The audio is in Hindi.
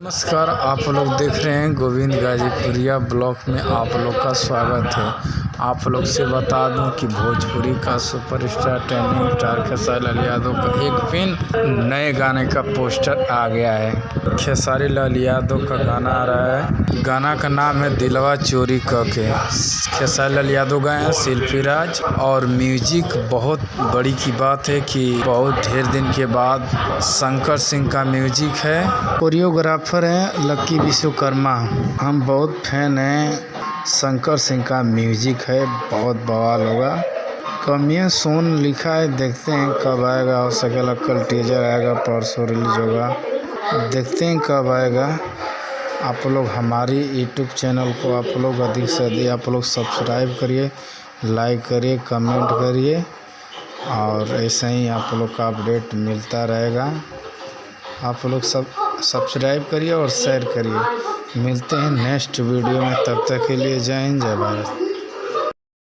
नमस्कार, आप लोग देख रहे हैं गोविंद गाजीपुरिया ब्लॉग में आप लोग का स्वागत है। आप लोग से बता दूं कि भोजपुरी का superstar trending star Khesari Lal Yadav का एक फिर नए गाने का पोस्टर आ गया है। खेसारी लाल यादव का गाना आ रहा है। गाना का नाम है दिलवा चोरी करके। खेसारी लाल यादव गाए हैं, शिल्पी राज और म्यूजिक। बहुत बड़ी की बात है कि बहुत ढेर दिन के बाद शंकर सिंह का म्यूजिक है। कोरियोग्राफर हैं लक्की विश्वकर्मा। हम बहुत फैन हैं। शंकर सिंह का म्यूजिक है, बहुत बवाल होगा। कमियां सोन लिखा है, देखते हैं कब आएगा। हो सकेला कल टीजर आएगा, परसों रिलीज होगा, देखते हैं कब आएगा। आप लोग हमारी यूट्यूब चैनल को आप लोग अधिक से अधिक आप लोग सब्सक्राइब करिए, लाइक करिए, कमेंट करिए और ऐसे ही आप लोग का अपडेट मिलता रहेगा। आप लोग सब सब्सक्राइब करिए और शेयर करिए। मिलते हैं नेक्स्ट वीडियो में, तब तक के लिए जय हिंद, जय भारत।